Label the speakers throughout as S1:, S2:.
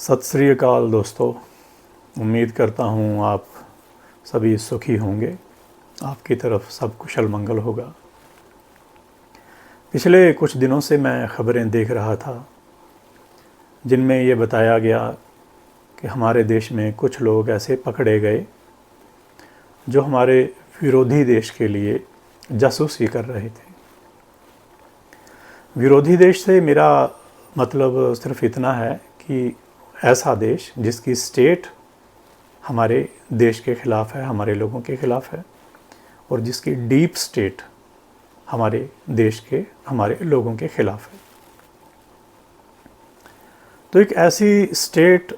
S1: सत श्री अकाल दोस्तों। उम्मीद करता हूँ आप सभी सुखी होंगे, आपकी तरफ सब कुशल मंगल होगा। पिछले कुछ दिनों से मैं ख़बरें देख रहा था जिनमें ये बताया गया कि हमारे देश में कुछ लोग ऐसे पकड़े गए जो हमारे विरोधी देश के लिए जासूसी कर रहे थे। विरोधी देश से मेरा मतलब सिर्फ इतना है कि ऐसा देश जिसकी स्टेट हमारे देश के ख़िलाफ़ है, हमारे लोगों के ख़िलाफ़ है, और जिसकी डीप स्टेट हमारे देश के, हमारे लोगों के ख़िलाफ़ है। तो एक ऐसी स्टेट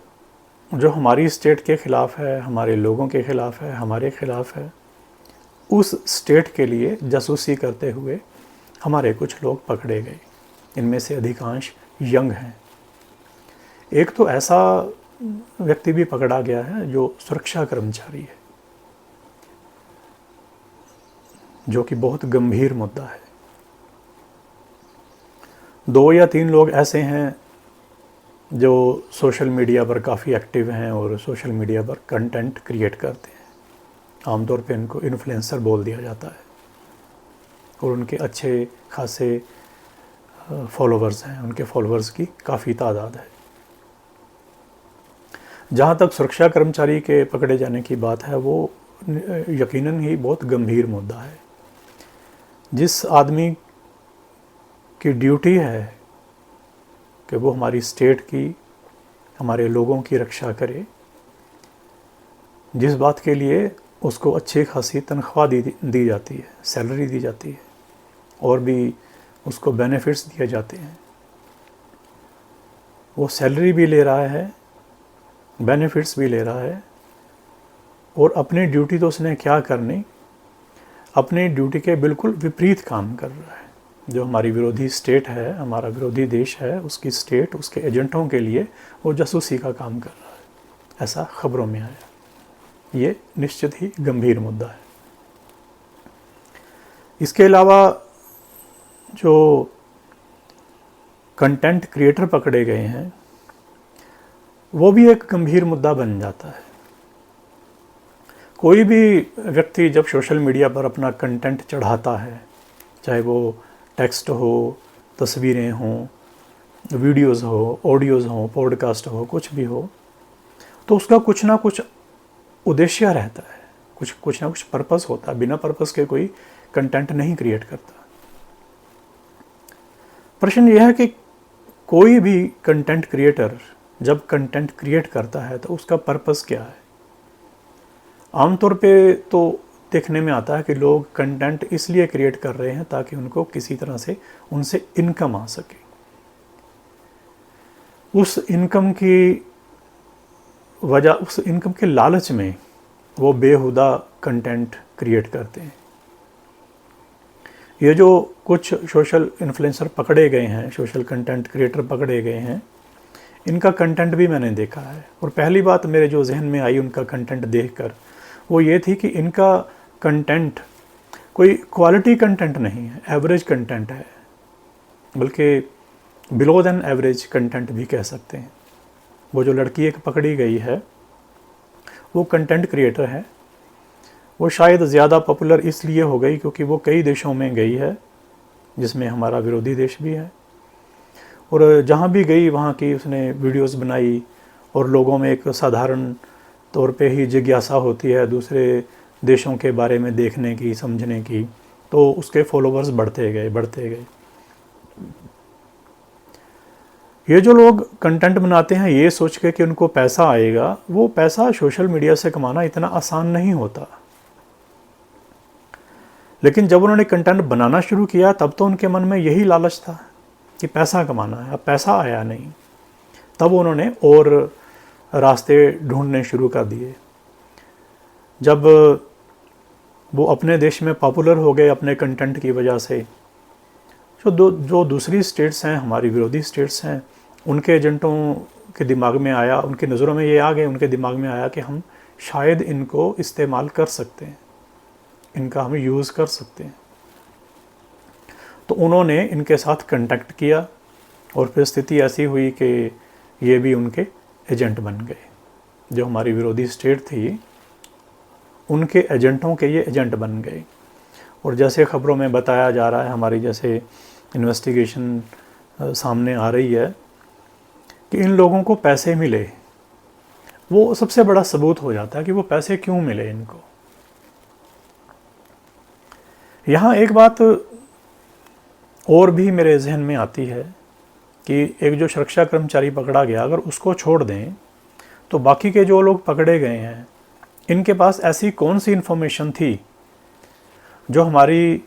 S1: जो हमारी स्टेट के ख़िलाफ़ है, हमारे लोगों के ख़िलाफ़ है, हमारे ख़िलाफ़ है, उस स्टेट के लिए जासूसी करते हुए हमारे कुछ लोग पकड़े गए। इनमें से अधिकांश यंग हैं। एक तो ऐसा व्यक्ति भी पकड़ा गया है जो सुरक्षा कर्मचारी है, जो कि बहुत गंभीर मुद्दा है। 2 या 3 लोग ऐसे हैं जो सोशल मीडिया पर काफ़ी एक्टिव हैं और सोशल मीडिया पर कंटेंट क्रिएट करते हैं। आमतौर पे इनको इन्फ्लुएंसर बोल दिया जाता है और उनके अच्छे खासे फॉलोवर्स हैं, उनके फॉलोवर्स की काफ़ी तादाद है। जहाँ तक सुरक्षा कर्मचारी के पकड़े जाने की बात है, वो यकीनन ही बहुत गंभीर मुद्दा है। जिस आदमी की ड्यूटी है कि वो हमारी स्टेट की, हमारे लोगों की रक्षा करे, जिस बात के लिए उसको अच्छी खासी तनख्वाह दी जाती है, सैलरी दी जाती है और भी उसको बेनिफिट्स दिए जाते हैं, वो सैलरी भी ले रहा है, बेनिफिट्स भी ले रहा है, और अपनी ड्यूटी तो उसने क्या करनी, अपनी ड्यूटी के बिल्कुल विपरीत काम कर रहा है। जो हमारी विरोधी स्टेट है, हमारा विरोधी देश है, उसकी स्टेट, उसके एजेंटों के लिए वो जासूसी का काम कर रहा है, ऐसा खबरों में आया। ये निश्चित ही गंभीर मुद्दा है। इसके अलावा जो कंटेंट क्रिएटर पकड़े गए हैं, वो भी एक गंभीर मुद्दा बन जाता है। कोई भी व्यक्ति जब सोशल मीडिया पर अपना कंटेंट चढ़ाता है, चाहे वो टेक्स्ट हो, तस्वीरें हों, वीडियोस हो, ऑडियोज़ हों, पॉडकास्ट हो, कुछ भी हो, तो उसका कुछ ना कुछ उद्देश्य रहता है, कुछ ना कुछ पर्पस होता है। बिना पर्पस के कोई कंटेंट नहीं क्रिएट करता। प्रश्न यह है कि कोई भी कंटेंट क्रिएटर जब कंटेंट क्रिएट करता है तो उसका पर्पस क्या है। आमतौर पे तो देखने में आता है कि लोग कंटेंट इसलिए क्रिएट कर रहे हैं ताकि उनको किसी तरह से उनसे इनकम आ सके। उस इनकम की वजह, उस इनकम के लालच में वो बेहुदा कंटेंट क्रिएट करते हैं। ये जो कुछ सोशल इन्फ्लुएंसर पकड़े गए हैं, सोशल कंटेंट क्रिएटर पकड़े गए हैं, इनका कंटेंट भी मैंने देखा है। और पहली बात मेरे जो जहन में आई उनका कंटेंट देखकर, वो ये थी कि इनका कंटेंट कोई क्वालिटी कंटेंट नहीं है, एवरेज कंटेंट है, बल्कि बिलो देन एवरेज कंटेंट भी कह सकते हैं। वो जो लड़की एक पकड़ी गई है, वो कंटेंट क्रिएटर है। वो शायद ज़्यादा पॉपुलर इसलिए हो गई क्योंकि वो कई देशों में गई है, जिसमें हमारा विरोधी देश भी है, और जहाँ भी गई वहाँ की उसने वीडियोस बनाई और लोगों में एक साधारण तौर पे ही जिज्ञासा होती है दूसरे देशों के बारे में देखने की, समझने की, तो उसके फॉलोवर्स बढ़ते गए। ये जो लोग कंटेंट बनाते हैं ये सोच के कि उनको पैसा आएगा, वो पैसा सोशल मीडिया से कमाना इतना आसान नहीं होता। लेकिन जब उन्होंने कंटेंट बनाना शुरू किया तब तो उनके मन में यही लालच था कि पैसा कमाना है। अब पैसा आया नहीं, तब उन्होंने और रास्ते ढूंढने शुरू कर दिए। जब वो अपने देश में पॉपुलर हो गए अपने कंटेंट की वजह से, जो दूसरी स्टेट्स हैं, हमारी विरोधी स्टेट्स हैं, उनके एजेंटों के दिमाग में आया, उनकी नज़रों में ये आ गए, उनके दिमाग में आया कि हम शायद इनको इस्तेमाल कर सकते हैं, इनका हम यूज़ कर सकते हैं। तो उन्होंने इनके साथ कांटेक्ट किया और फिर स्थिति ऐसी हुई कि ये भी उनके एजेंट बन गए। जो हमारी विरोधी स्टेट थी उनके एजेंटों के ये एजेंट बन गए। और जैसे ख़बरों में बताया जा रहा है, हमारी जैसे इन्वेस्टिगेशन सामने आ रही है कि इन लोगों को पैसे मिले, वो सबसे बड़ा सबूत हो जाता है कि वो पैसे क्यों मिले इनको। यहाँ एक बात और भी मेरे जहन में आती है कि एक जो सुरक्षा कर्मचारी पकड़ा गया, अगर उसको छोड़ दें तो बाकी के जो लोग पकड़े गए हैं इनके पास ऐसी कौन सी इन्फॉर्मेशन थी जो हमारी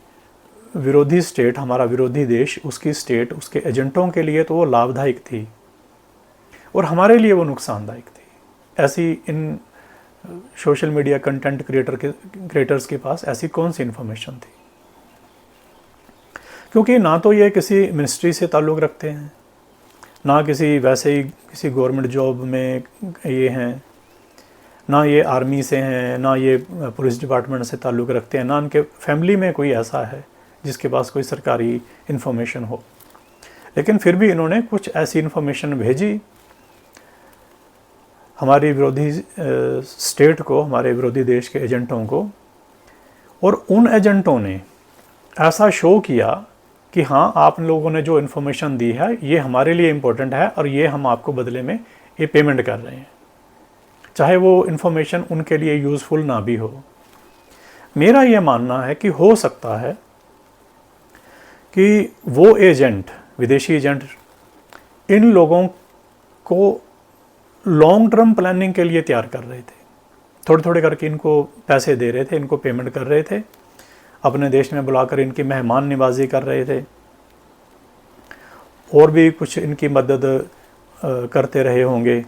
S1: विरोधी स्टेट, हमारा विरोधी देश, उसकी स्टेट, उसके एजेंटों के लिए तो वो लाभदायक थी और हमारे लिए वो नुकसानदायक थी। ऐसी इन सोशल मीडिया कंटेंट क्रिएटर्स के पास ऐसी कौन सी इन्फॉर्मेशन थी? क्योंकि ना तो ये किसी मिनिस्ट्री से ताल्लुक़ रखते हैं, ना किसी वैसे ही किसी गवर्नमेंट जॉब में ये हैं, ना ये आर्मी से हैं, ना ये पुलिस डिपार्टमेंट से ताल्लुक़ रखते हैं, ना उनके फैमिली में कोई ऐसा है जिसके पास कोई सरकारी इन्फॉर्मेशन हो। लेकिन फिर भी इन्होंने कुछ ऐसी इन्फॉर्मेशन भेजी हमारी विरोधी स्टेट को, हमारे विरोधी देश के एजेंटों को, और उन एजेंटों ने ऐसा शो किया कि हाँ, आप लोगों ने जो इन्फॉर्मेशन दी है ये हमारे लिए इम्पोर्टेंट है और ये हम आपको बदले में ये पेमेंट कर रहे हैं, चाहे वो इन्फॉर्मेशन उनके लिए यूज़फुल ना भी हो। मेरा ये मानना है कि हो सकता है कि वो एजेंट, विदेशी एजेंट, इन लोगों को लॉन्ग टर्म प्लानिंग के लिए तैयार कर रहे थे। थोड़े थोड़े करके इनको पैसे दे रहे थे, इनको पेमेंट कर रहे थे, अपने देश में बुलाकर इनकी मेहमान नवाजी कर रहे थे, और भी कुछ इनकी मदद करते रहे होंगे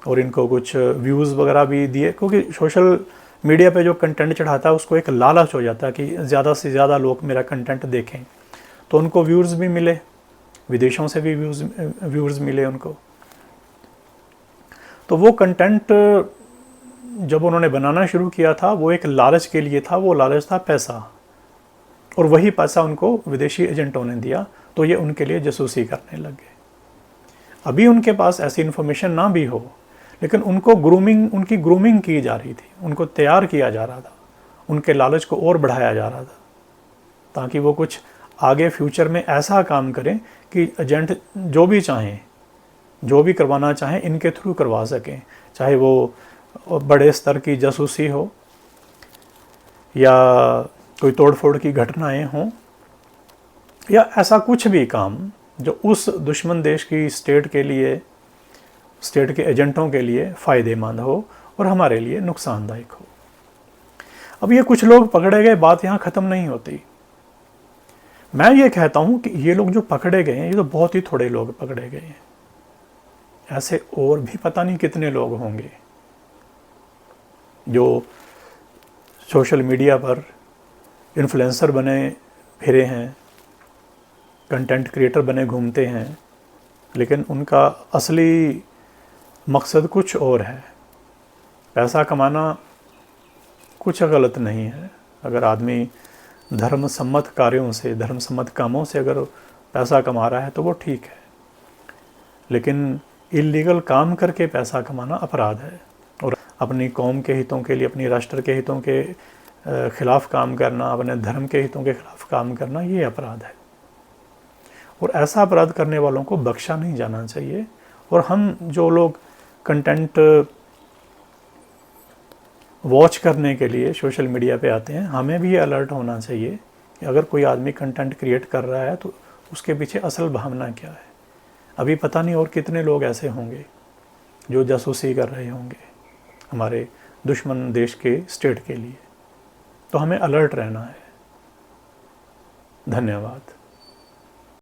S1: और इनको कुछ व्यूज़ वगैरह भी दिए। क्योंकि सोशल मीडिया पे जो कंटेंट चढ़ाता है उसको एक लालच हो जाता है कि ज़्यादा से ज़्यादा लोग मेरा कंटेंट देखें, तो उनको व्यूज़ भी मिले, विदेशों से भी व्यूज़ मिले उनको। तो वो कंटेंट जब उन्होंने बनाना शुरू किया था वो एक लालच के लिए था, वो लालच था पैसा, और वही पैसा उनको विदेशी एजेंटों ने दिया, तो ये उनके लिए जासूसी करने लग गए। अभी उनके पास ऐसी इन्फॉर्मेशन ना भी हो, लेकिन उनकी ग्रूमिंग की जा रही थी, उनको तैयार किया जा रहा था, उनके लालच को और बढ़ाया जा रहा था, ताकि वो कुछ आगे फ्यूचर में ऐसा काम करें कि एजेंट जो भी चाहें, जो भी करवाना चाहें, इनके थ्रू करवा सकें, चाहे वो बड़े स्तर की जासूसी हो या कोई तोड़फोड़ की घटनाएं हों, या ऐसा कुछ भी काम जो उस दुश्मन देश की स्टेट के लिए, स्टेट के एजेंटों के लिए फ़ायदेमंद हो और हमारे लिए नुकसानदायक हो। अब ये कुछ लोग पकड़े गए, बात यहाँ ख़त्म नहीं होती। मैं ये कहता हूँ कि ये लोग जो पकड़े गए हैं, ये तो बहुत ही थोड़े लोग पकड़े गए हैं, ऐसे और भी पता नहीं कितने लोग होंगे जो सोशल मीडिया पर इन्फ्लुएंसर बने फिरे हैं, कंटेंट क्रिएटर बने घूमते हैं, लेकिन उनका असली मकसद कुछ और है। पैसा कमाना कुछ गलत नहीं है, अगर आदमी धर्म सम्मत कार्यों से, धर्म सम्मत कामों से अगर पैसा कमा रहा है तो वो ठीक है, लेकिन इल्लीगल काम करके पैसा कमाना अपराध है। और अपनी कौम के हितों के लिए, अपनी राष्ट्र के हितों के खिलाफ काम करना, अपने धर्म के हितों के खिलाफ काम करना, ये अपराध है, और ऐसा अपराध करने वालों को बख्शा नहीं जाना चाहिए। और हम जो लोग कंटेंट वॉच करने के लिए सोशल मीडिया पे आते हैं, हमें भी ये अलर्ट होना चाहिए कि अगर कोई आदमी कंटेंट क्रिएट कर रहा है तो उसके पीछे असल भावना क्या है। अभी पता नहीं और कितने लोग ऐसे होंगे जो जासूसी कर रहे होंगे हमारे दुश्मन देश के स्टेट के लिए, तो हमें अलर्ट रहना है। धन्यवाद।